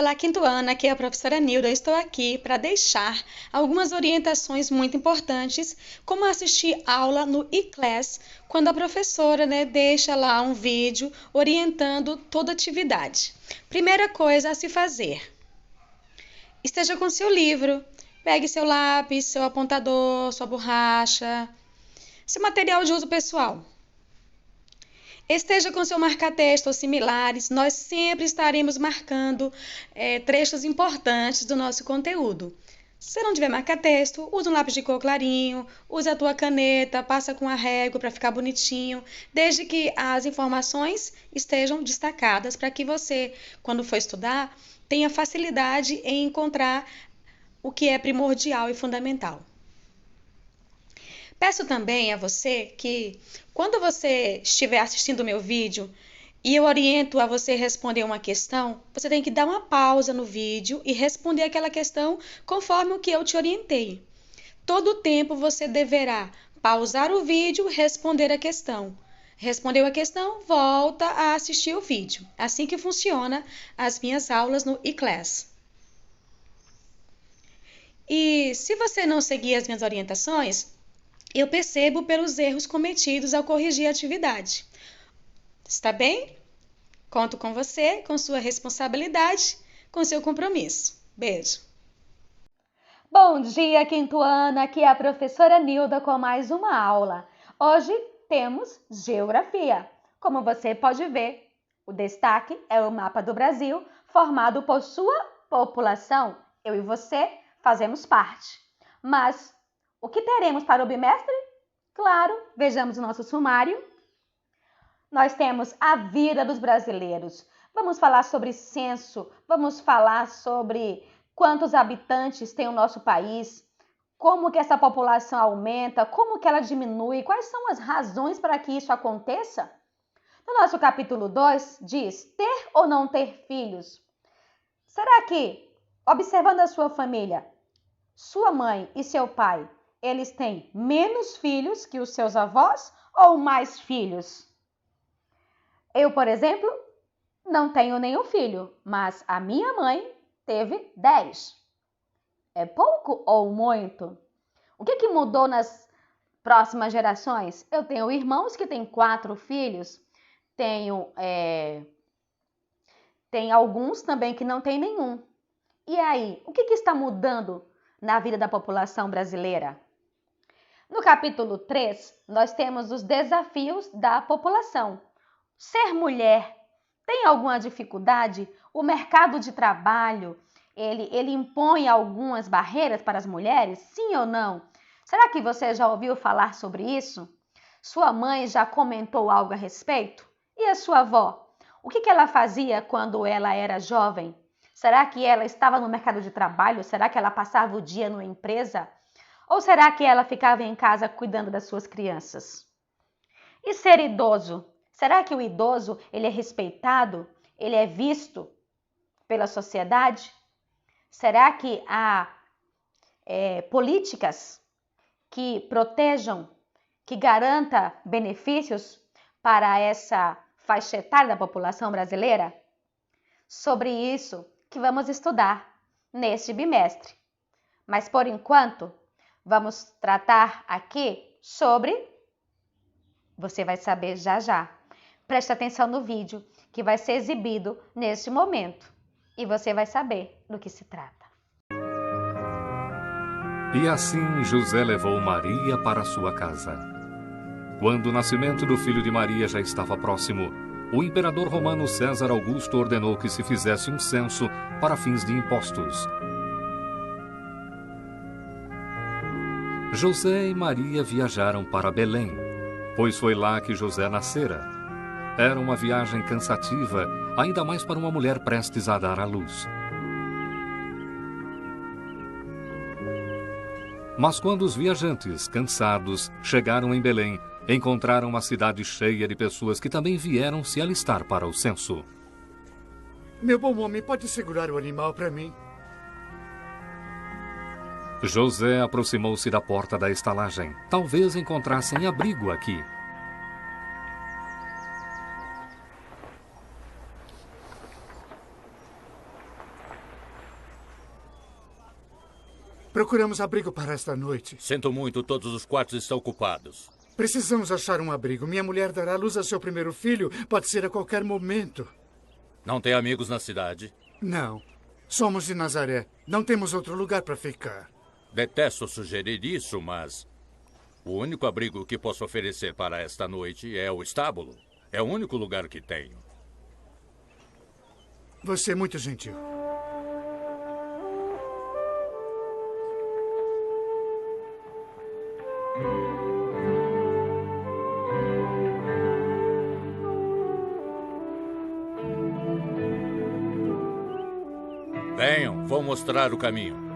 Olá, quinto ano, aqui é a professora Nilda. Eu estou aqui para deixar algumas orientações muito importantes, como assistir aula no e-class, quando a professora, deixa lá um vídeo orientando toda atividade. Primeira coisa a se fazer: esteja com seu livro, pegue seu lápis, seu apontador, sua borracha, seu material de uso pessoal. Esteja com seu marca-texto ou similares, nós sempre estaremos marcando trechos importantes do nosso conteúdo. Se você não tiver marca-texto, use um lápis de cor clarinho, use a tua caneta, passa com a régua para ficar bonitinho, desde que as informações estejam destacadas para que você, quando for estudar, tenha facilidade em encontrar o que é primordial e fundamental. Peço também a você que, quando você estiver assistindo o meu vídeo e eu oriento a você responder uma questão, você tem que dar uma pausa no vídeo e responder aquela questão conforme o que eu te orientei. Todo o tempo você deverá pausar o vídeo e responder a questão. Respondeu a questão, volta a assistir o vídeo. Assim que funciona as minhas aulas no e-class. E se você não seguir as minhas orientações, eu percebo pelos erros cometidos ao corrigir a atividade. Está bem? Conto com você, com sua responsabilidade, com seu compromisso. Beijo. Bom dia, quinto ano. Aqui é a professora Nilda com mais uma aula. Hoje temos Geografia. Como você pode ver, o destaque é o mapa do Brasil, formado por sua população. Eu e você fazemos parte. Mas o que teremos para o bimestre? Claro, vejamos o nosso sumário. Nós temos a vida dos brasileiros. Vamos falar sobre censo, vamos falar sobre quantos habitantes tem o nosso país, como que essa população aumenta, como que ela diminui, quais são as razões para que isso aconteça. No nosso capítulo 2 diz ter ou não ter filhos. Será que, observando a sua família, sua mãe e seu pai, eles têm menos filhos que os seus avós ou mais filhos? Eu, por exemplo, não tenho nenhum filho, mas a minha mãe teve 10. É pouco ou muito? O que mudou nas próximas gerações? Eu tenho irmãos que têm 4 filhos, tem alguns também que não têm nenhum. E aí, o que está mudando na vida da população brasileira? No capítulo 3, nós temos os desafios da população. Ser mulher tem alguma dificuldade? O mercado de trabalho, ele impõe algumas barreiras para as mulheres? Sim ou não? Será que você já ouviu falar sobre isso? Sua mãe já comentou algo a respeito? E a sua avó? O que ela fazia quando ela era jovem? Será que ela estava no mercado de trabalho? Será que ela passava o dia numa empresa? Ou será que ela ficava em casa cuidando das suas crianças? E ser idoso? Será que o idoso ele é respeitado? Ele é visto pela sociedade? Será que há políticas que protejam, que garantam benefícios para essa faixa etária da população brasileira? Sobre isso que vamos estudar neste bimestre. Mas por enquanto, vamos tratar aqui sobre... Você vai saber já já. Preste atenção no vídeo que vai ser exibido neste momento e você vai saber do que se trata. E assim José levou Maria para sua casa. Quando o nascimento do filho de Maria já estava próximo, o imperador romano César Augusto ordenou que se fizesse um censo para fins de impostos. José e Maria viajaram para Belém, pois foi lá que José nascera. Era uma viagem cansativa, ainda mais para uma mulher prestes a dar à luz. Mas quando os viajantes, cansados, chegaram em Belém, encontraram uma cidade cheia de pessoas que também vieram se alistar para o censo. Meu bom homem, pode segurar o animal para mim? José aproximou-se da porta da estalagem. Talvez encontrassem abrigo aqui. Procuramos abrigo para esta noite. Sinto muito, todos os quartos estão ocupados. Precisamos achar um abrigo. Minha mulher dará luz a seu primeiro filho. Pode ser a qualquer momento. Não tem amigos na cidade? Não. Somos de Nazaré. Não temos outro lugar para ficar. Detesto sugerir isso, mas o único abrigo que posso oferecer para esta noite é o estábulo. É o único lugar que tenho. Você é muito gentil. Venham, vou mostrar o caminho.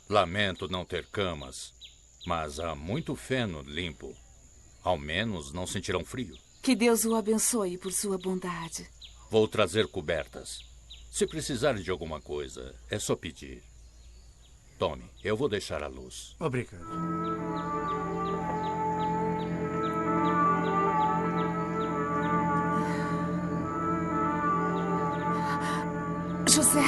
Lamento não ter camas, mas há muito feno limpo. Ao menos não sentirão frio. Que Deus o abençoe por sua bondade. Vou trazer cobertas. Se precisarem de alguma coisa, é só pedir. Tome, eu vou deixar a luz. Obrigado. José...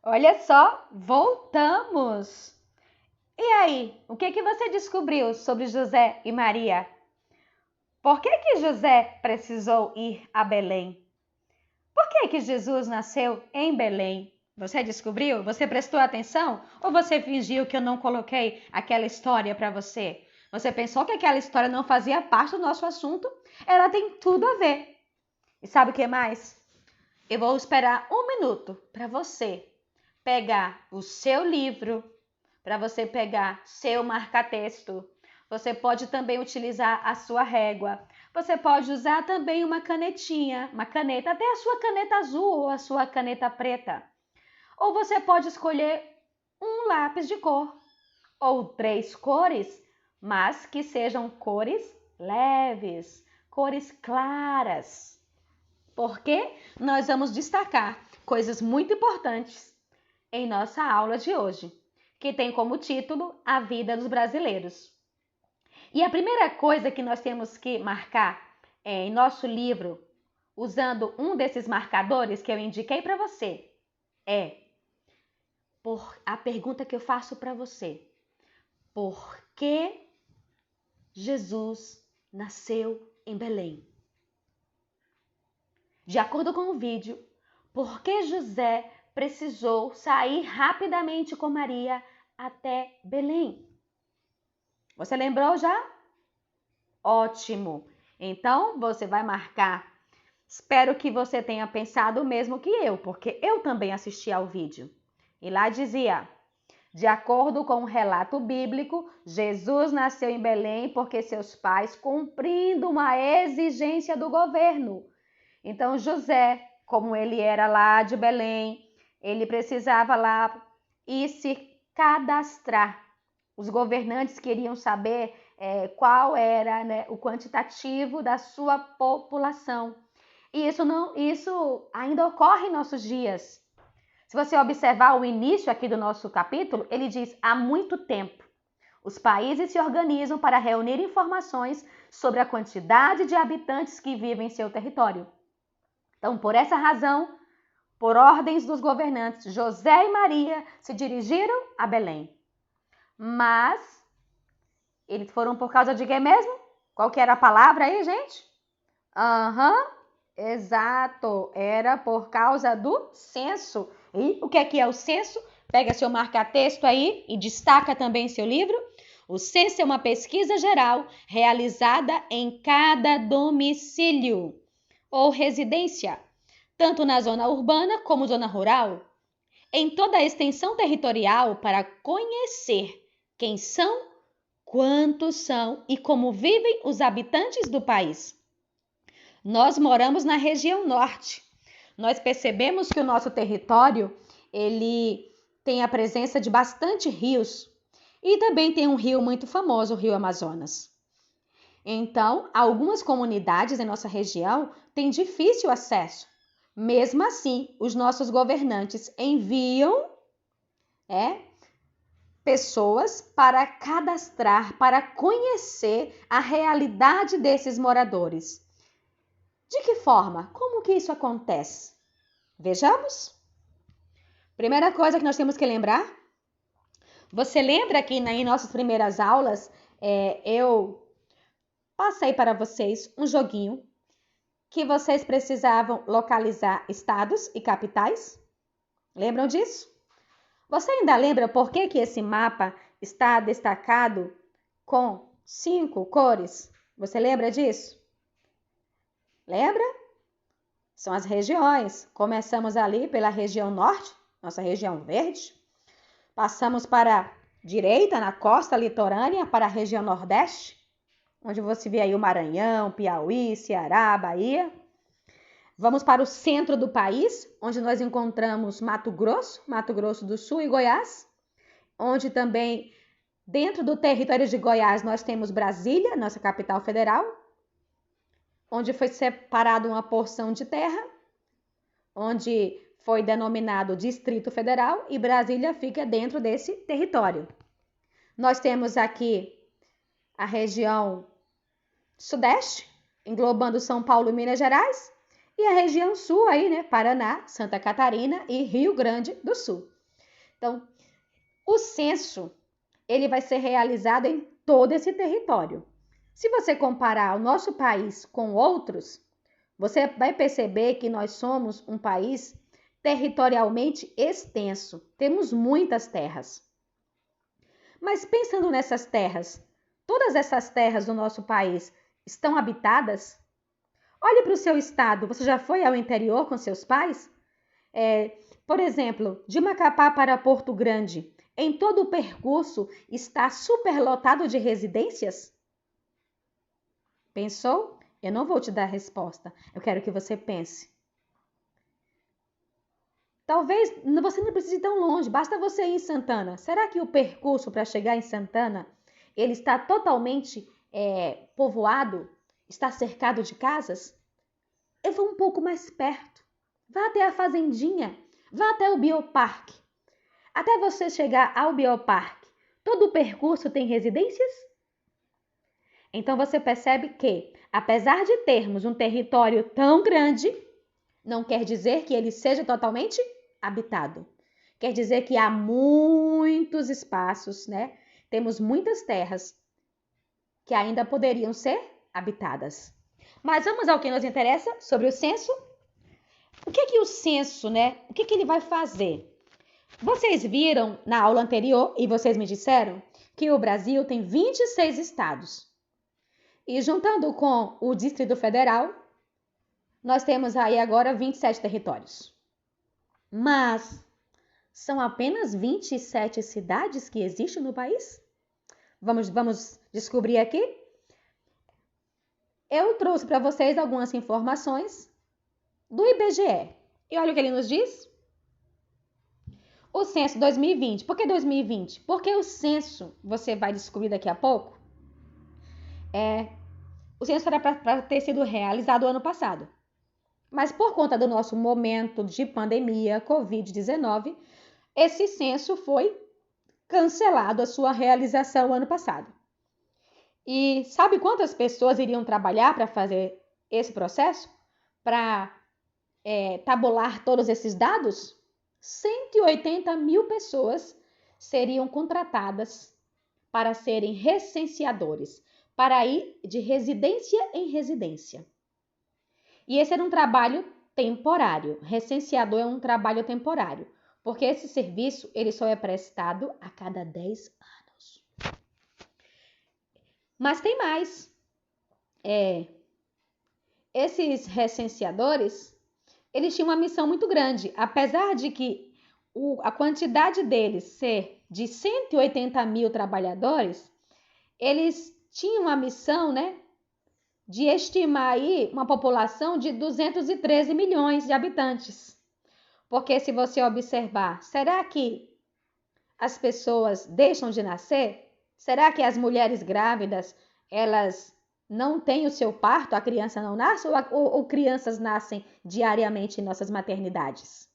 Olha só, voltamos! E aí, o que você descobriu sobre José e Maria? Por que José precisou ir a Belém? Por que Jesus nasceu em Belém? Você descobriu? Você prestou atenção? Ou você fingiu que eu não coloquei aquela história para você? Você pensou que aquela história não fazia parte do nosso assunto? Ela tem tudo a ver. E sabe o que mais? Eu vou esperar 1 minuto para você pegar o seu livro, para você pegar seu marca-texto. Você pode também utilizar a sua régua. Você pode usar também uma canetinha, uma caneta, até a sua caneta azul ou a sua caneta preta. Ou você pode escolher um lápis de cor, ou 3 cores, mas que sejam cores leves, cores claras. Porque nós vamos destacar coisas muito importantes em nossa aula de hoje, que tem como título A Vida dos Brasileiros. E a primeira coisa que nós temos que marcar em nosso livro, usando um desses marcadores que eu indiquei para você, é a pergunta que eu faço para você. Por que Jesus nasceu em Belém? De acordo com o vídeo, por que José precisou sair rapidamente com Maria até Belém? Você lembrou já? Ótimo! Então, você vai marcar. Espero que você tenha pensado o mesmo que eu, porque eu também assisti ao vídeo. E lá dizia, de acordo com o relato bíblico, Jesus nasceu em Belém porque seus pais, cumprindo uma exigência do governo. Então, José, como ele era lá de Belém, ele precisava lá ir se cadastrar. Os governantes queriam saber qual era, né, o quantitativo da sua população. E isso ainda ocorre em nossos dias. Se você observar o início aqui do nosso capítulo, ele diz, há muito tempo, os países se organizam para reunir informações sobre a quantidade de habitantes que vivem em seu território. Então, por essa razão, por ordens dos governantes, José e Maria se dirigiram a Belém. Mas, eles foram por causa de quê mesmo? Qual que era a palavra aí, gente? Exato, era por causa do censo. E o que é o censo? Pega seu marca-texto aí e destaca também seu livro. O censo é uma pesquisa geral realizada em cada domicílio ou residência tanto na zona urbana como zona rural, em toda a extensão territorial para conhecer quem são, quantos são e como vivem os habitantes do país. Nós moramos na região norte. Nós percebemos que o nosso território, ele tem a presença de bastante rios e também tem um rio muito famoso, o Rio Amazonas. Então, algumas comunidades em nossa região têm difícil acesso. Mesmo assim, os nossos governantes enviam pessoas para cadastrar, para conhecer a realidade desses moradores. De que forma? Como que isso acontece? Vejamos. Primeira coisa que nós temos que lembrar. Você lembra que em nossas primeiras aulas eu passei para vocês um joguinho que vocês precisavam localizar estados e capitais? Lembram disso? Você ainda lembra por que esse mapa está destacado com 5 cores? Você lembra disso? Lembra? São as regiões. Começamos ali pela região norte, nossa região verde. Passamos para a direita, na costa litorânea, para a região nordeste, onde você vê aí o Maranhão, Piauí, Ceará, Bahia. Vamos para o centro do país, onde nós encontramos Mato Grosso do Sul e Goiás, onde também, dentro do território de Goiás, nós temos Brasília, nossa capital federal, onde foi separada uma porção de terra, onde foi denominado Distrito Federal, e Brasília fica dentro desse território. Nós temos aqui a região sudeste, englobando São Paulo e Minas Gerais, e a região sul aí, Paraná, Santa Catarina e Rio Grande do Sul. Então, o censo, ele vai ser realizado em todo esse território. Se você comparar o nosso país com outros, você vai perceber que nós somos um país territorialmente extenso. Temos muitas terras. Mas pensando nessas terras, todas essas terras do nosso país estão habitadas? Olhe para o seu estado. Você já foi ao interior com seus pais? Por exemplo, de Macapá para Porto Grande, em todo o percurso está superlotado de residências? Pensou? Eu não vou te dar a resposta. Eu quero que você pense. Talvez você não precise ir tão longe, basta você ir em Santana. Será que o percurso para chegar em Santana, ele está totalmente povoado? Está cercado de casas? Eu vou um pouco mais perto. Vá até a fazendinha. Vá até o bioparque. Até você chegar ao bioparque, todo o percurso tem residências? Então você percebe que, apesar de termos um território tão grande, não quer dizer que ele seja totalmente habitado. Quer dizer que há muitos espaços, Temos muitas terras que ainda poderiam ser habitadas. Mas vamos ao que nos interessa sobre o censo. O que o censo, O que ele vai fazer? Vocês viram na aula anterior, e vocês me disseram, que o Brasil tem 26 estados. E juntando com o Distrito Federal, nós temos aí agora 27 territórios. Mas são apenas 27 cidades que existem no país? Vamos descobrir aqui? Eu trouxe para vocês algumas informações do IBGE. E olha o que ele nos diz. O censo 2020. Por que 2020? Porque o censo, você vai descobrir daqui a pouco, o censo era para ter sido realizado ano passado. Mas por conta do nosso momento de pandemia, Covid-19, esse censo foi cancelado a sua realização ano passado. E sabe quantas pessoas iriam trabalhar para fazer esse processo? Para tabular todos esses dados? 180 mil pessoas seriam contratadas para serem recenseadores, para ir de residência em residência. E esse era um trabalho temporário. Recenseador é um trabalho temporário, porque esse serviço ele só é prestado a cada 10 anos. Mas tem mais. Esses recenseadores, eles tinham uma missão muito grande. Apesar de que a quantidade deles ser de 180 mil trabalhadores, eles tinham a missão, né, de estimar aí uma população de 213 milhões de habitantes. Porque se você observar, será que as pessoas deixam de nascer? Será que as mulheres grávidas, elas não têm o seu parto, a criança não nasce, ou crianças nascem diariamente em nossas maternidades?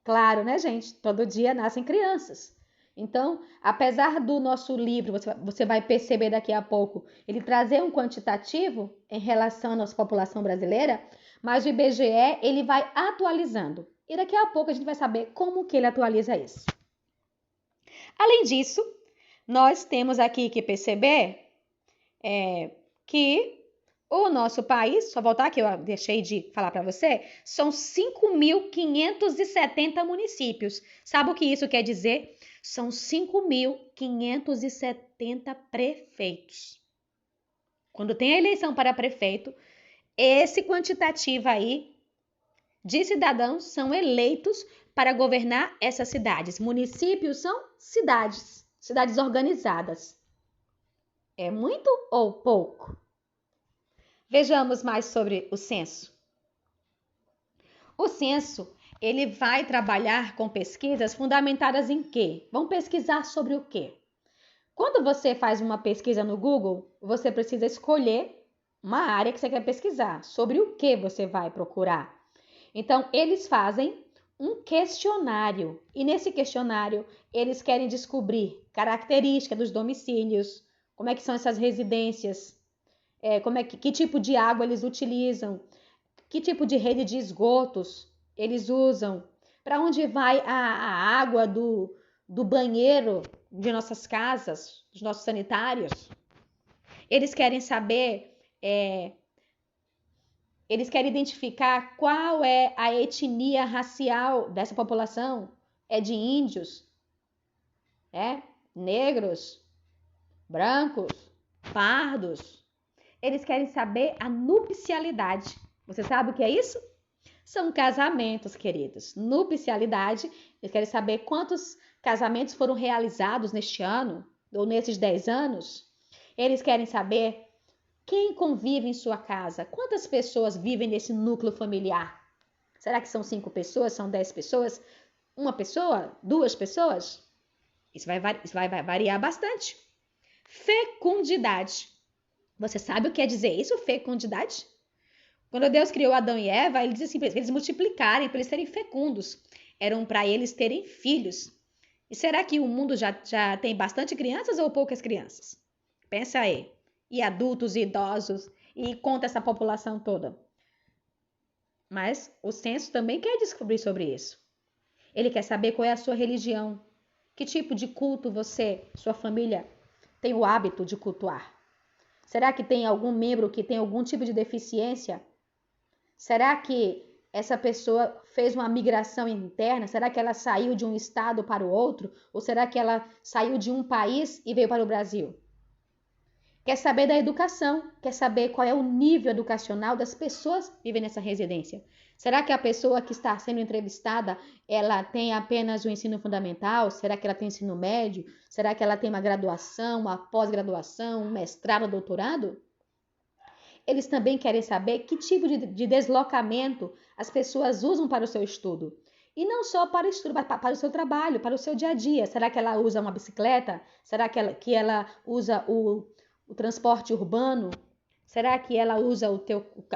Claro, né, gente? Todo dia nascem crianças. Então, apesar do nosso livro, você vai perceber daqui a pouco, ele trazer um quantitativo em relação à nossa população brasileira, mas o IBGE, ele vai atualizando. E daqui a pouco a gente vai saber como que ele atualiza isso. Além disso, nós temos aqui que perceber que o nosso país, só voltar que eu deixei de falar para você, são 5.570 municípios. Sabe o que isso quer dizer? São 5.570 prefeitos. Quando tem a eleição para prefeito, esse quantitativo aí de cidadãos são eleitos para governar essas cidades. Municípios são cidades organizadas. É muito ou pouco? Vejamos mais sobre o censo. O censo, ele vai trabalhar com pesquisas fundamentadas em quê? Vamos pesquisar sobre o quê? Quando você faz uma pesquisa no Google, você precisa escolher uma área que você quer pesquisar. Sobre o que você vai procurar? Então, eles fazem um questionário. E nesse questionário, eles querem descobrir características dos domicílios, como é que são essas residências, que tipo de água eles utilizam, que tipo de rede de esgotos eles usam, para onde vai a água do banheiro de nossas casas, dos nossos sanitários. Eles querem saber, eles querem identificar qual é a etnia racial dessa população. É de índios, negros, brancos, pardos. Eles querem saber a nupcialidade. Você sabe o que é isso? São casamentos, queridos. Nupcialidade, eles querem saber quantos casamentos foram realizados neste ano, ou nesses 10 anos. Eles querem saber quem convive em sua casa, quantas pessoas vivem nesse núcleo familiar. Será que são 5 pessoas, são 10 pessoas, 1 pessoa, 2 pessoas? Isso vai variar bastante. Fecundidade. Você sabe o que quer dizer isso, fecundidade? Quando Deus criou Adão e Eva, ele disse assim, para eles multiplicarem, para eles serem fecundos. Eram para eles terem filhos. E será que o mundo já tem bastante crianças ou poucas crianças? Pensa aí. E adultos, e idosos, e conta essa população toda. Mas o censo também quer descobrir sobre isso. Ele quer saber qual é a sua religião. Que tipo de culto você, sua família, tem o hábito de cultuar? Será que tem algum membro que tem algum tipo de deficiência? Será que essa pessoa fez uma migração interna? Será que ela saiu de um estado para o outro? Ou será que ela saiu de um país e veio para o Brasil? Quer saber da educação? Quer saber qual é o nível educacional das pessoas que vivem nessa residência? Será que a pessoa que está sendo entrevistada, ela tem apenas o ensino fundamental? Será que ela tem ensino médio? Será que ela tem uma graduação, uma pós-graduação, um mestrado, um doutorado? Eles também querem saber que tipo de deslocamento as pessoas usam para o seu estudo. E não só para o estudo, mas para o seu trabalho, para o seu dia a dia. Será que ela usa uma bicicleta? Será que ela usa o transporte urbano? Será que ela usa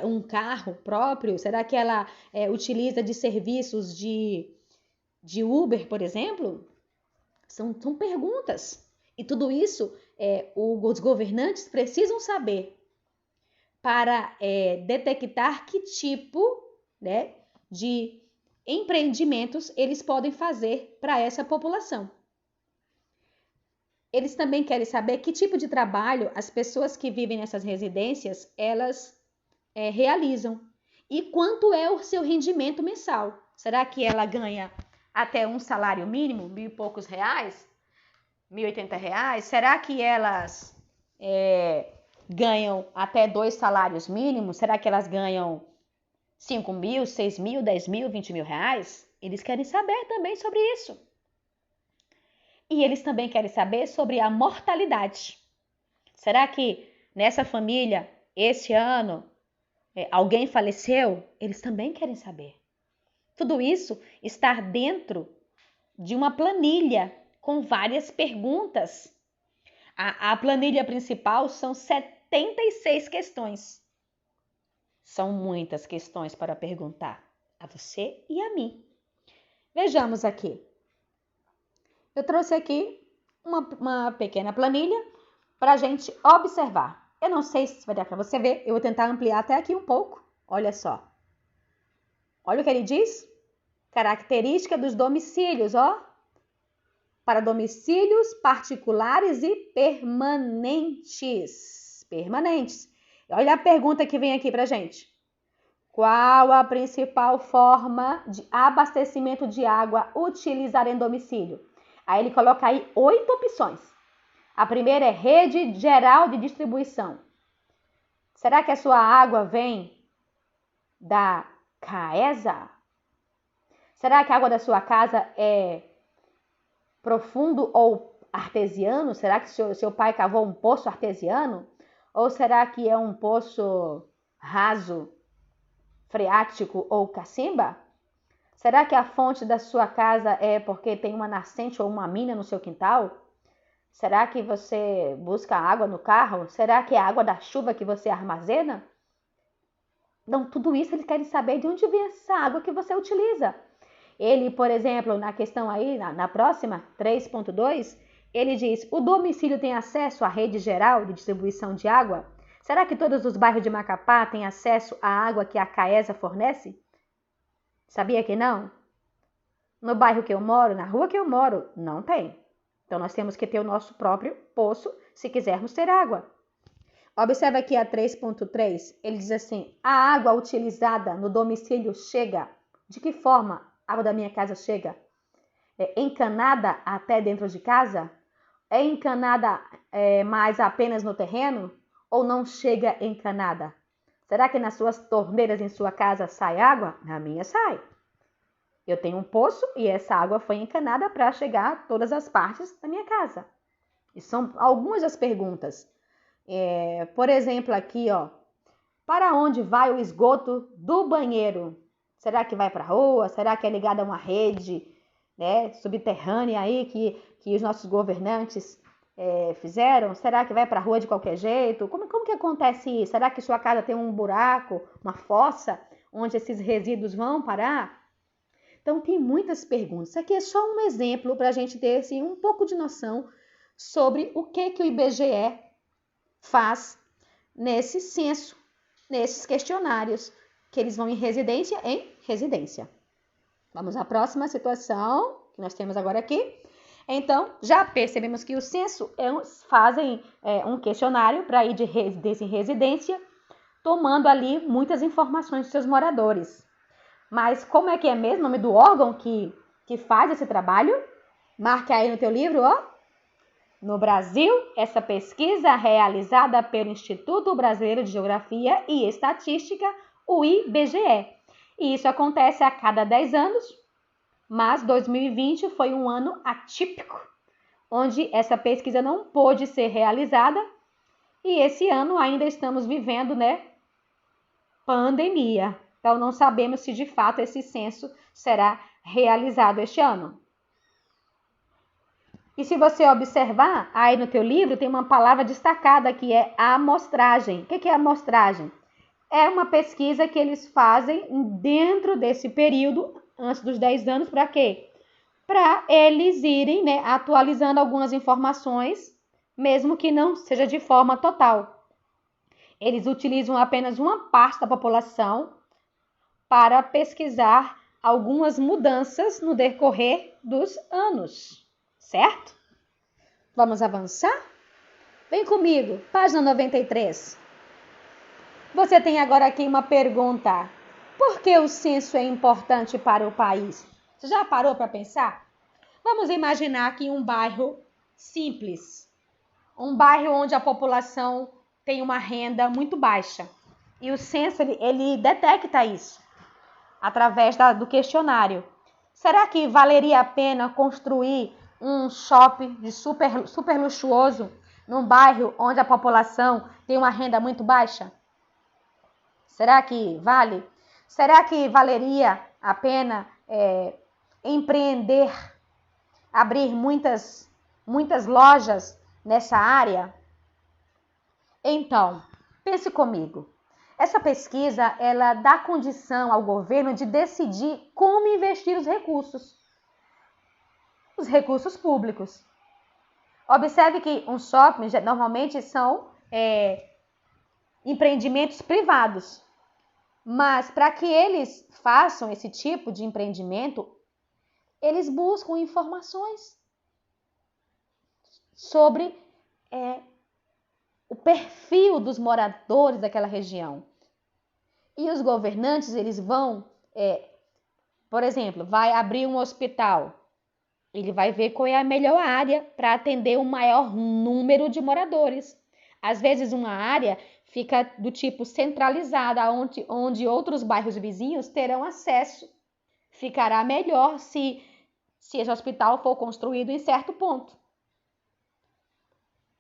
um carro próprio? Será que ela utiliza de serviços de Uber, por exemplo? São perguntas. E tudo isso os governantes precisam saber para detectar que tipo, de empreendimentos eles podem fazer para essa população. Eles também querem saber que tipo de trabalho as pessoas que vivem nessas residências, elas realizam. E quanto é o seu rendimento mensal. Será que ela ganha até um salário mínimo, 1.000 e poucos reais? R$1.080? Será que elas ganham até 2 salários mínimos? Será que elas ganham 5 mil, 6 mil, 10 mil, 20 mil reais? Eles querem saber também sobre isso. E eles também querem saber sobre a mortalidade. Será que nessa família, esse ano, alguém faleceu? Eles também querem saber. Tudo isso está dentro de uma planilha com várias perguntas. A planilha principal são 76 questões. São muitas questões para perguntar a você e a mim. Vejamos aqui. Eu trouxe aqui uma pequena planilha para a gente observar. Eu não sei se vai dar para você ver, eu vou tentar ampliar até aqui um pouco. Olha só. Olha o que ele diz. Característica dos domicílios, ó. Para domicílios particulares e permanentes. Permanentes. Olha a pergunta que vem aqui pra gente. Qual a principal forma de abastecimento de água utilizada em domicílio? Aí ele coloca aí 8 opções. A primeira é rede geral de distribuição. Será que a sua água vem da CAESA? Será que a água da sua casa é profundo ou artesiano? Será que seu pai cavou um poço artesiano? Ou será que é um poço raso, freático ou cacimba? Será que a fonte da sua casa é porque tem uma nascente ou uma mina no seu quintal? Será que você busca água no carro? Será que é a água da chuva que você armazena? Então, tudo isso eles querem saber de onde vem essa água que você utiliza. Ele, por exemplo, na questão aí, na próxima, 3.2, ele diz, o domicílio tem acesso à rede geral de distribuição de água? Será que todos os bairros de Macapá têm acesso à água que a CAESA fornece? Sabia que não? No bairro que eu moro, na rua que eu moro, não tem. Então, nós temos que ter o nosso próprio poço se quisermos ter água. Observa aqui a 3.3, ele diz assim, a água utilizada no domicílio chega? De que forma a água da minha casa chega? É encanada até dentro de casa? É encanada mais apenas no terreno? Ou não chega encanada? Será que nas suas torneiras em sua casa sai água? Na minha sai. Eu tenho um poço e essa água foi encanada para chegar a todas as partes da minha casa. E são algumas das perguntas. Por exemplo, aqui, ó, para onde vai o esgoto do banheiro? Será que vai para a rua? Será que é ligado a uma rede, né, subterrânea aí que os nossos governantes fizeram? Será que vai para a rua de qualquer jeito? Como que acontece isso? Será que sua casa tem um buraco, uma fossa, onde esses resíduos vão parar? Então, tem muitas perguntas. Isso aqui é só um exemplo para a gente ter assim, um pouco de noção sobre o que o IBGE faz nesse censo, nesses questionários, que eles vão em residência em residência. Vamos à próxima situação que nós temos agora aqui. Então, já percebemos que o censo fazem um questionário para ir de residência em residência, tomando ali muitas informações dos seus moradores. Mas como é que é mesmo o nome do órgão que faz esse trabalho? Marque aí no teu livro, ó. No Brasil, essa pesquisa é realizada pelo Instituto Brasileiro de Geografia e Estatística, o IBGE. E isso acontece a cada 10 anos, mas 2020 foi um ano atípico, onde essa pesquisa não pôde ser realizada e esse ano ainda estamos vivendo, né, pandemia. Então, não sabemos se de fato esse censo será realizado este ano. E se você observar, aí no teu livro tem uma palavra destacada que é amostragem. O que é amostragem? É uma pesquisa que eles fazem dentro desse período, antes dos 10 anos, para quê? Para eles irem, né, atualizando algumas informações, mesmo que não seja de forma total. Eles utilizam apenas uma parte da população para pesquisar algumas mudanças no decorrer dos anos, certo? Vamos avançar? Vem comigo, página 93. Você tem agora aqui uma pergunta. Por que o censo é importante para o país? Você já parou para pensar? Vamos imaginar aqui um bairro simples. Um bairro onde a população tem uma renda muito baixa. E o censo, ele detecta isso. através do questionário. Será que valeria a pena construir um shopping de super luxuoso num bairro onde a população tem uma renda muito baixa? Será que vale? Será que valeria a pena empreender, abrir muitas lojas nessa área? Então, pense comigo. Essa pesquisa, ela dá condição ao governo de decidir como investir os recursos públicos. Observe que um shopping normalmente são empreendimentos privados, mas para que eles façam esse tipo de empreendimento, eles buscam informações sobre o perfil dos moradores daquela região. E os governantes, eles vão, por exemplo, vai abrir um hospital. Ele vai ver qual é a melhor área para atender o maior número de moradores. Às vezes uma área fica do tipo centralizada, onde outros bairros vizinhos terão acesso. Ficará melhor se esse hospital for construído em certo ponto.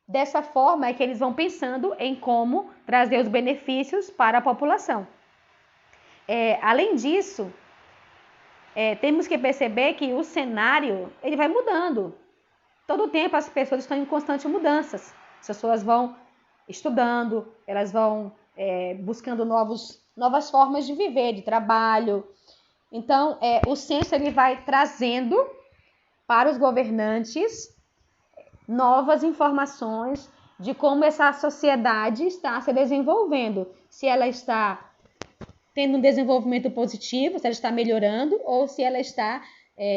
Dessa forma é que eles vão pensando em como trazer os benefícios para a população. Além disso, temos que perceber que o cenário ele vai mudando. Todo o tempo as pessoas estão em constante mudanças. As pessoas vão estudando, elas vão buscando novas formas de viver, de trabalho. Então, o censo ele vai trazendo para os governantes novas informações de como essa sociedade está se desenvolvendo. Se ela está tendo um desenvolvimento positivo, se ela está melhorando ou se ela está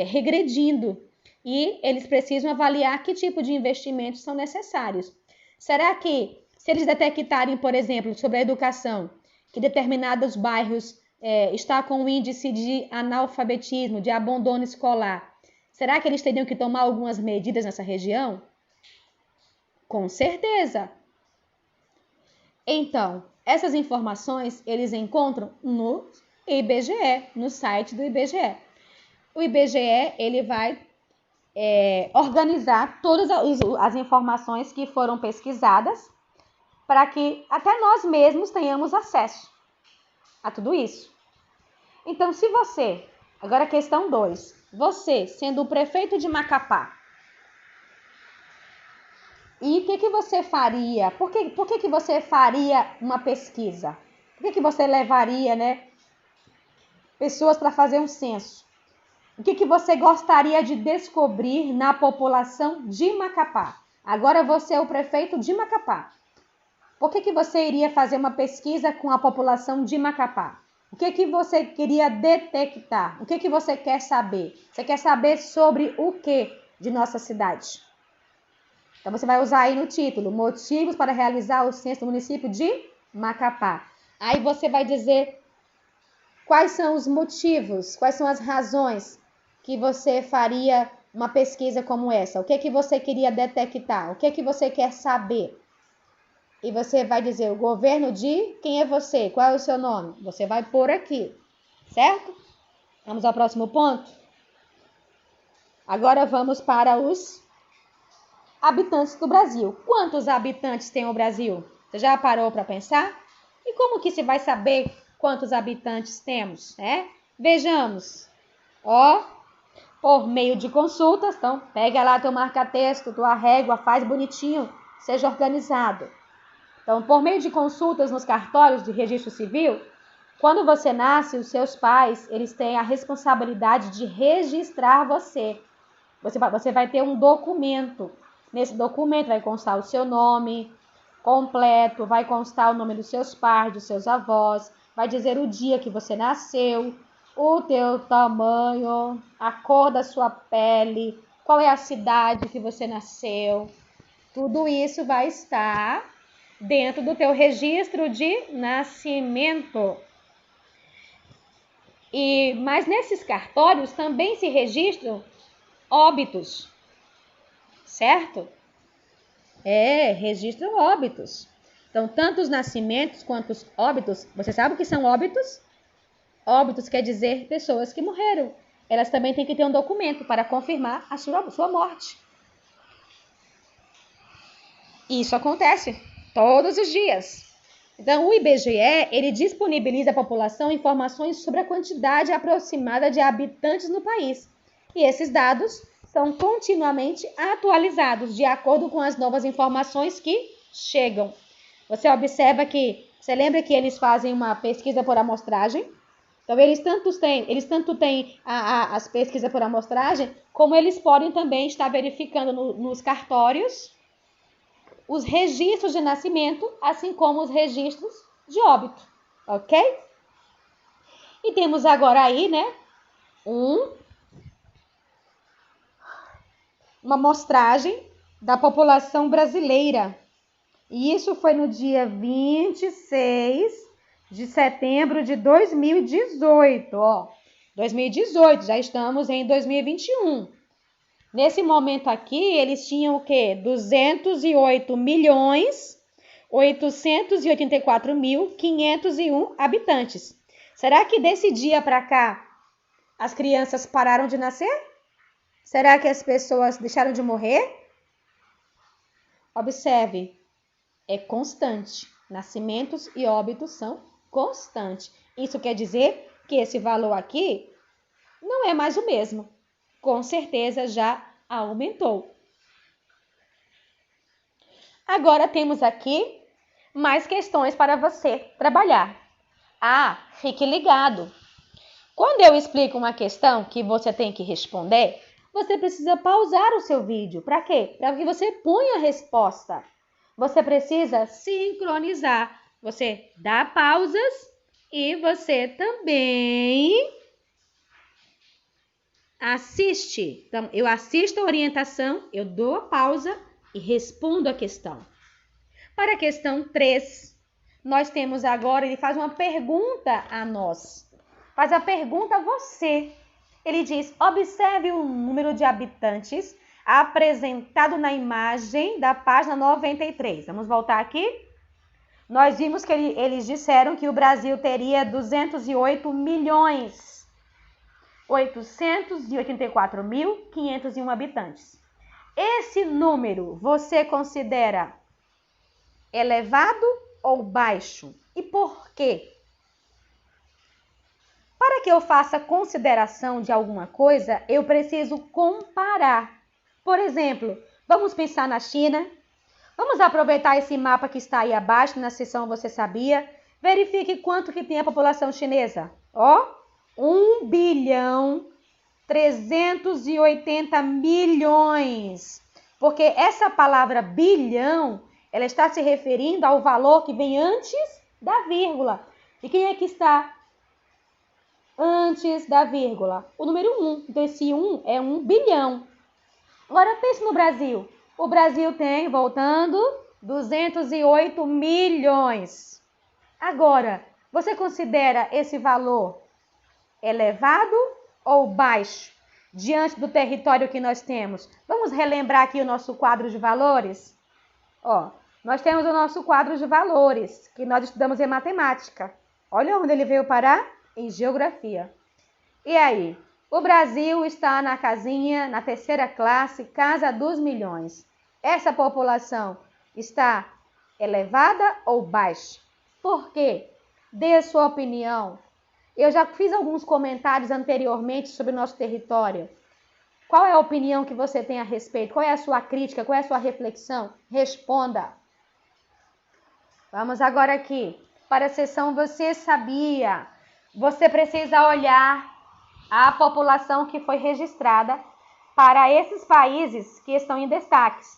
regredindo. E eles precisam avaliar que tipo de investimentos são necessários. Será que, se eles detectarem, por exemplo, sobre a educação, que determinados bairros estão com um índice de analfabetismo, de abandono escolar, será que eles teriam que tomar algumas medidas nessa região? Com certeza. Então, essas informações eles encontram no IBGE, no site do IBGE. O IBGE ele vai organizar todas as informações que foram pesquisadas para que até nós mesmos tenhamos acesso a tudo isso. Então, se você, agora questão 2, você sendo o prefeito de Macapá, e o que você faria? Por que você faria uma pesquisa? Por que você levaria, pessoas para fazer um censo? O que você gostaria de descobrir na população de Macapá? Agora você é o prefeito de Macapá. Por que você iria fazer uma pesquisa com a população de Macapá? O que você queria detectar? O que você quer saber? Você quer saber sobre o que de nossa cidade? Então, você vai usar aí no título, motivos para realizar o censo do município de Macapá. Aí você vai dizer quais são os motivos, quais são as razões que você faria uma pesquisa como essa. O que você queria detectar? O que você quer saber? E você vai dizer o governo de quem é você? Qual é o seu nome? Você vai pôr aqui, certo? Vamos ao próximo ponto? Agora vamos para os habitantes do Brasil. Quantos habitantes tem o Brasil? Você já parou para pensar? E como que se vai saber quantos habitantes temos? Vejamos. Por meio de consultas, então pega lá teu marca-texto, tua régua, faz bonitinho, seja organizado. Então, por meio de consultas nos cartórios de registro civil, quando você nasce, os seus pais, eles têm a responsabilidade de registrar você. Você vai ter um documento. Nesse documento vai constar o seu nome completo, vai constar o nome dos seus pais, dos seus avós, vai dizer o dia que você nasceu, o teu tamanho, a cor da sua pele, qual é a cidade que você nasceu. Tudo isso vai estar dentro do teu registro de nascimento. Mas nesses cartórios também se registram óbitos, certo? Registram óbitos. Então, tanto os nascimentos quanto os óbitos, você sabe o que são óbitos? Óbitos quer dizer pessoas que morreram. Elas também têm que ter um documento para confirmar a sua morte. Isso acontece todos os dias. Então, o IBGE, ele disponibiliza à população informações sobre a quantidade aproximada de habitantes no país. E esses dados são continuamente atualizados de acordo com as novas informações que chegam. Você observa que, você lembra que eles fazem uma pesquisa por amostragem? Então, eles tanto têm as pesquisas por amostragem, como eles podem também estar verificando nos cartórios os registros de nascimento, assim como os registros de óbito, ok? E temos agora aí, né, uma amostragem da população brasileira. E isso foi no dia 26 de setembro de 2018, ó. 2018, já estamos em 2021. Nesse momento aqui, eles tinham o quê? 208.884.501 habitantes. Será que desse dia para cá as crianças pararam de nascer? Será que as pessoas deixaram de morrer? Observe, é constante. Nascimentos e óbitos são constantes. Isso quer dizer que esse valor aqui não é mais o mesmo. Com certeza já aumentou. Agora temos aqui mais questões para você trabalhar. Fique ligado. Quando eu explico uma questão que você tem que responder, você precisa pausar o seu vídeo. Para quê? Para que você ponha a resposta. Você precisa sincronizar. Você dá pausas e você também assiste. Então, eu assisto a orientação, eu dou a pausa e respondo a questão. Para a questão 3, nós temos agora, ele faz uma pergunta a nós. Faz a pergunta a você. Ele diz, observe o número de habitantes apresentado na imagem da página 93. Vamos voltar aqui. Nós vimos que eles disseram que o Brasil teria 208.884.501 habitantes. Esse número você considera elevado ou baixo? E por quê? Para que eu faça consideração de alguma coisa, eu preciso comparar. Por exemplo, vamos pensar na China. Vamos aproveitar esse mapa que está aí abaixo, na seção Você Sabia? Verifique quanto que tem a população chinesa. 1.380 bilhões. Porque essa palavra bilhão, ela está se referindo ao valor que vem antes da vírgula. E quem é que está antes da vírgula? O número 1. Então, esse 1 é 1 bilhão. Agora, pense no Brasil. O Brasil tem, voltando, 208 milhões. Agora, você considera esse valor elevado ou baixo diante do território que nós temos? Vamos relembrar aqui o nosso quadro de valores? Nós temos o nosso quadro de valores, que nós estudamos em matemática. Olha onde ele veio parar? Em geografia. E aí? O Brasil está na casinha, na terceira classe, casa dos milhões. Essa população está elevada ou baixa? Por quê? Dê a sua opinião. Eu já fiz alguns comentários anteriormente sobre o nosso território. Qual é a opinião que você tem a respeito? Qual é a sua crítica? Qual é a sua reflexão? Responda. Vamos agora aqui para a seção Você Sabia? Você precisa olhar a população que foi registrada para esses países que estão em destaques.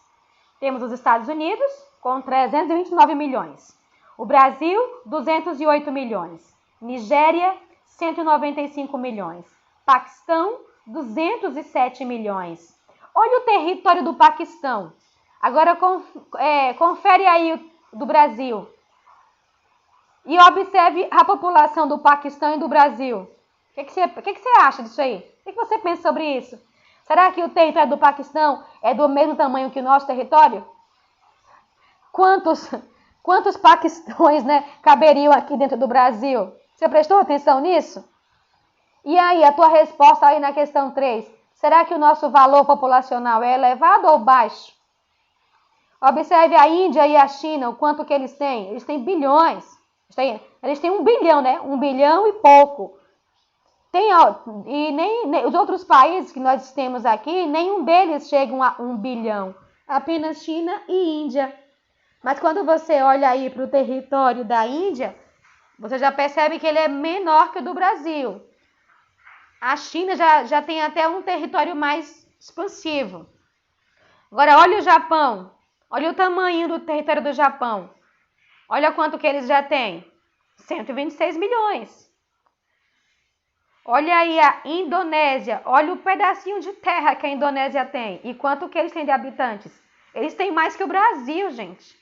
Temos os Estados Unidos, com 329 milhões. O Brasil, 208 milhões. Nigéria, 195 milhões. Paquistão, 207 milhões. Olha o território do Paquistão. Agora, confere aí o do Brasil. E observe a população do Paquistão e do Brasil. O que você acha disso aí? O que você pensa sobre isso? Será que o território do Paquistão é do mesmo tamanho que o nosso território? Quantos paquistões, caberiam aqui dentro do Brasil? Você prestou atenção nisso? E aí, a tua resposta aí na questão 3, será que o nosso valor populacional é elevado ou baixo? Observe a Índia e a China, o quanto que eles têm. Eles têm bilhões. Eles têm 1 bilhão, né? 1 bilhão e pouco. E nem os outros países que nós temos aqui, nenhum deles chegam a 1 bilhão. Apenas China e Índia. Mas quando você olha aí para o território da Índia, você já percebe que ele é menor que o do Brasil. A China já tem até um território mais expansivo. Agora, olha o Japão. Olha o tamanho do território do Japão. Olha quanto que eles já têm. 126 milhões. Olha aí a Indonésia. Olha o pedacinho de terra que a Indonésia tem. E quanto que eles têm de habitantes? Eles têm mais que o Brasil, gente.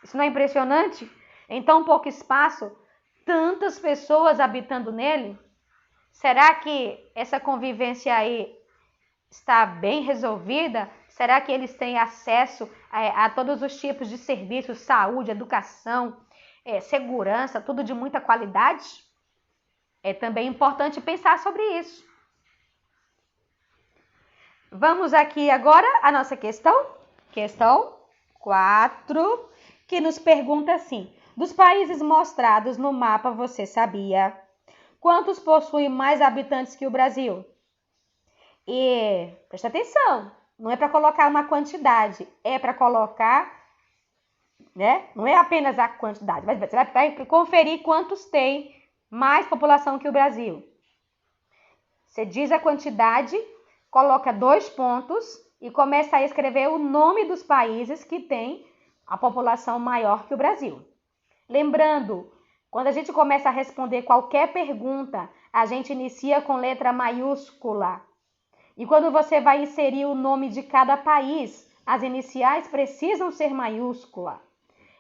Isso não é impressionante? Em tão pouco espaço, tantas pessoas habitando nele. Será que essa convivência aí está bem resolvida? Será que eles têm acesso a todos os tipos de serviços, saúde, educação, segurança, tudo de muita qualidade? É também importante pensar sobre isso. Vamos aqui agora à nossa questão. Questão 4, que nos pergunta assim: dos países mostrados no mapa, você sabia quantos possuem mais habitantes que o Brasil? E presta atenção, não é para colocar uma quantidade, é para colocar, né? Não é apenas a quantidade, mas você vai conferir quantos tem mais população que o Brasil. Você diz a quantidade, coloca 2 pontos e começa a escrever o nome dos países que têm a população maior que o Brasil. Lembrando, quando a gente começa a responder qualquer pergunta, a gente inicia com letra maiúscula. E quando você vai inserir o nome de cada país, as iniciais precisam ser maiúscula.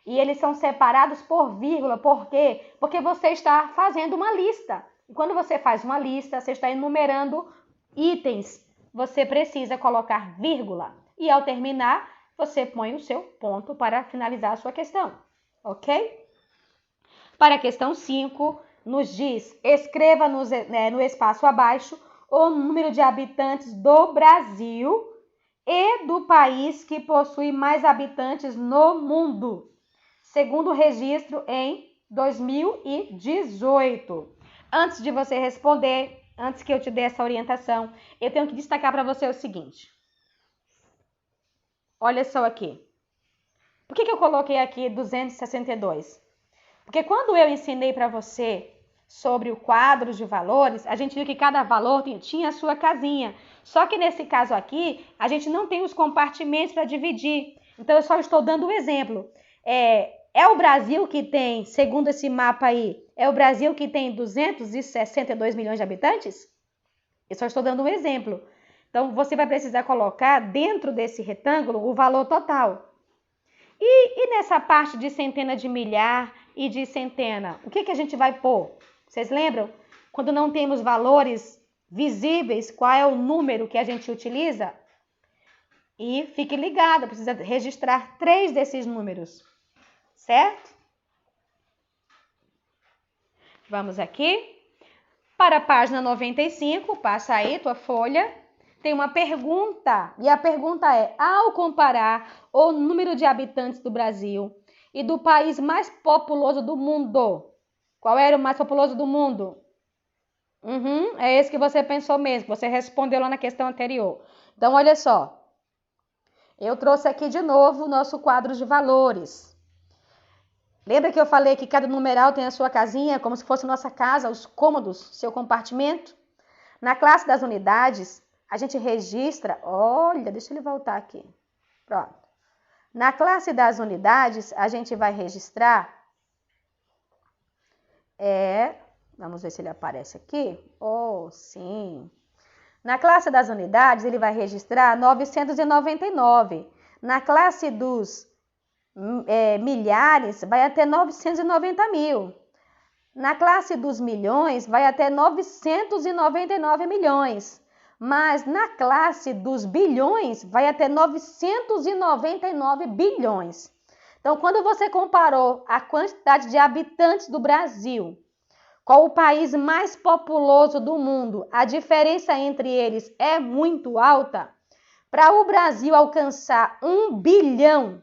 E eles são separados por vírgula. Por quê? Porque você está fazendo uma lista. E quando você faz uma lista, você está enumerando itens. Você precisa colocar vírgula. E ao terminar, você põe o seu ponto para finalizar a sua questão. Ok? Para a questão 5, nos diz, escreva no espaço abaixo o número de habitantes do Brasil e do país que possui mais habitantes no mundo, segundo o registro em 2018. Antes de você responder, antes que eu te dê essa orientação, eu tenho que destacar para você o seguinte. Olha só aqui. Por que eu coloquei aqui 262? Porque quando eu ensinei para você sobre o quadro de valores, a gente viu que cada valor tinha a sua casinha. Só que nesse caso aqui, a gente não tem os compartimentos para dividir. Então, eu só estou dando um exemplo. É o Brasil que tem, segundo esse mapa aí, é o Brasil que tem 262 milhões de habitantes? Eu só estou dando um exemplo. Então, você vai precisar colocar dentro desse retângulo o valor total. E nessa parte de centena de milhar e de centena, o que a gente vai pôr? Vocês lembram? Quando não temos valores visíveis, qual é o número que a gente utiliza? E fique ligado, precisa registrar 3 desses números, certo? Vamos aqui. Para a página 95, passa aí tua folha. Tem uma pergunta, e a pergunta é: ao comparar o número de habitantes do Brasil e do país mais populoso do mundo, qual era o mais populoso do mundo? É esse que você pensou mesmo, que você respondeu lá na questão anterior. Então, olha só. Eu trouxe aqui de novo o nosso quadro de valores. Lembra que eu falei que cada numeral tem a sua casinha, como se fosse nossa casa, os cômodos, seu compartimento? Na classe das unidades, a gente registra... Olha, deixa ele voltar aqui. Pronto. Na classe das unidades, a gente vai registrar... Vamos ver se ele aparece aqui. Oh, sim. Na classe das unidades, ele vai registrar 999. Na classe dos milhares, vai até 990 mil. Na classe dos milhões, vai até 999 milhões. Mas na classe dos bilhões, vai até 999 bilhões. Então, quando você comparou a quantidade de habitantes do Brasil Qual o país mais populoso do mundo? A diferença entre eles é muito alta. Para o Brasil alcançar 1 bilhão,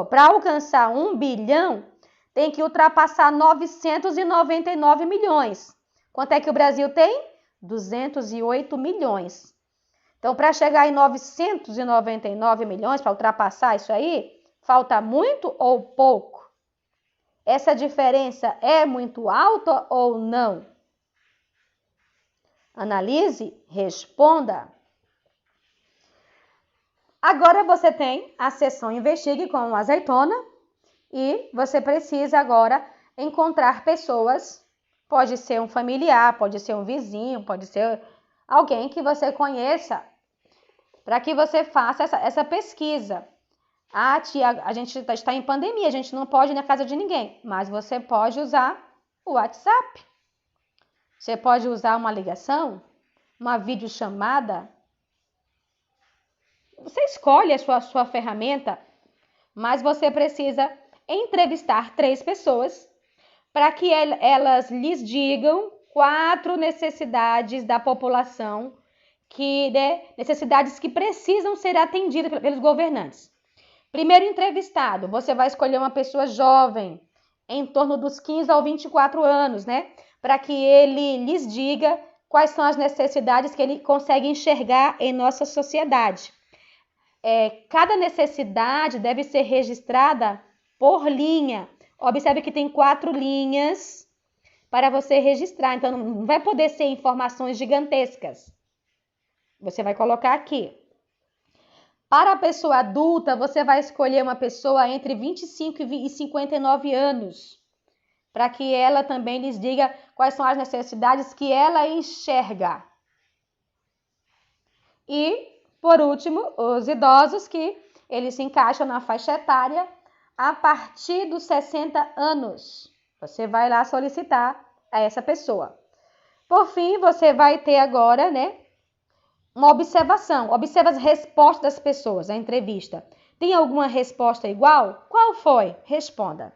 para alcançar 1 bilhão, tem que ultrapassar 999 milhões. Quanto é que o Brasil tem? 208 milhões. Então, para chegar em 999 milhões, para ultrapassar isso aí, falta muito ou pouco? Essa diferença é muito alta ou não? Analise, responda. Agora você tem a seção Investigue com o Azeitona e você precisa agora encontrar pessoas. Pode ser um familiar, pode ser um vizinho, pode ser alguém que você conheça, para que você faça essa pesquisa. Ah, tia, a gente está em pandemia, a gente não pode ir na casa de ninguém, mas você pode usar o WhatsApp. Você pode usar uma ligação, uma videochamada. Você escolhe a sua ferramenta, mas você precisa entrevistar 3 pessoas para que elas lhes digam 4 necessidades da população, necessidades que precisam ser atendidas pelos governantes. Primeiro entrevistado, você vai escolher uma pessoa jovem, em torno dos 15 aos 24 anos, né? Para que ele lhes diga quais são as necessidades que ele consegue enxergar em nossa sociedade. Cada necessidade deve ser registrada por linha. Observe que tem 4 linhas para você registrar, então não vai poder ser informações gigantescas. Você vai colocar aqui. Para a pessoa adulta, você vai escolher uma pessoa entre 25 e 59 anos, para que ela também lhes diga quais são as necessidades que ela enxerga. E, por último, os idosos, que eles se encaixam na faixa etária a partir dos 60 anos. Você vai lá solicitar a essa pessoa. Por fim, você vai ter agora, né, uma observação. Observa as respostas das pessoas, a entrevista. Tem alguma resposta igual? Qual foi? Responda.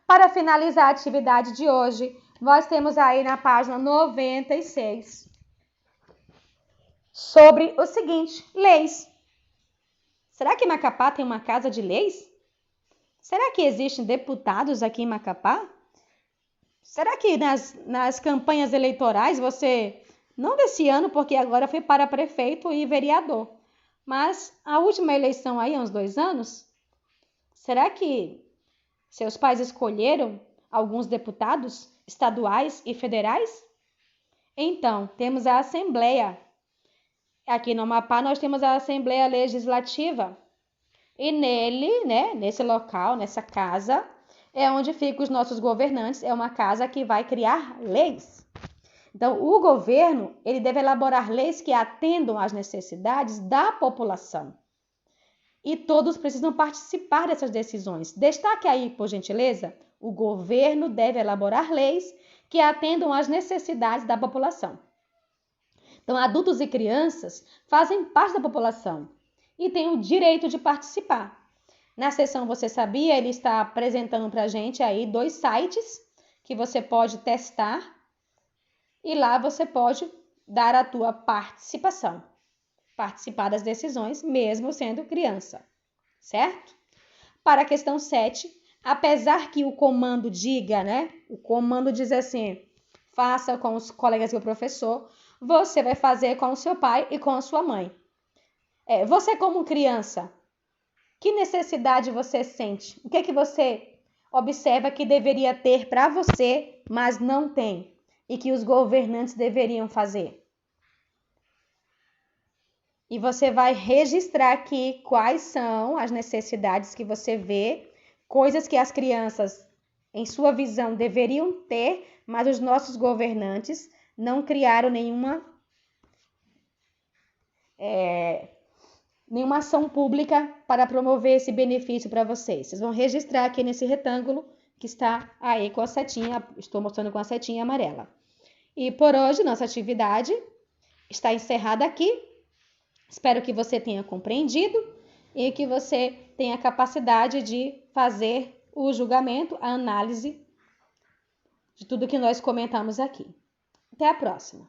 Para finalizar a atividade de hoje, nós temos aí na página 96 sobre o seguinte: leis. Será que Macapá tem uma casa de leis? Será que existem deputados aqui em Macapá? Será que nas campanhas eleitorais você... Não desse ano, porque agora foi para prefeito e vereador. Mas a última eleição aí, há uns 2 anos, será que seus pais escolheram alguns deputados estaduais e federais? Então, temos a Assembleia. Aqui no Amapá nós temos a Assembleia Legislativa. E nele, né, nesse local, nessa casa, é onde ficam os nossos governantes. É uma casa que vai criar leis. Então, o governo, ele deve elaborar leis que atendam às necessidades da população. E todos precisam participar dessas decisões. Destaque aí, por gentileza, o governo deve elaborar leis que atendam às necessidades da população. Então, adultos e crianças fazem parte da população e têm o direito de participar. Na seção Você Sabia, ele está apresentando para a gente aí 2 sites que você pode testar. E lá você pode dar a tua participação, participar das decisões, mesmo sendo criança, certo? Para a questão 7, apesar que o comando diga, né? O comando diz assim, faça com os colegas e o professor, você vai fazer com o seu pai e com a sua mãe. Você como criança, que necessidade você sente? O que é que você observa que deveria ter para você, mas não tem? E que os governantes deveriam fazer. E você vai registrar aqui quais são as necessidades que você vê, coisas que as crianças, em sua visão, deveriam ter, mas os nossos governantes não criaram nenhuma ação pública para promover esse benefício para vocês. Vocês vão registrar aqui nesse retângulo que está aí com a setinha, estou mostrando com a setinha amarela. E por hoje, nossa atividade está encerrada aqui. Espero que você tenha compreendido e que você tenha capacidade de fazer o julgamento, a análise de tudo que nós comentamos aqui. Até a próxima!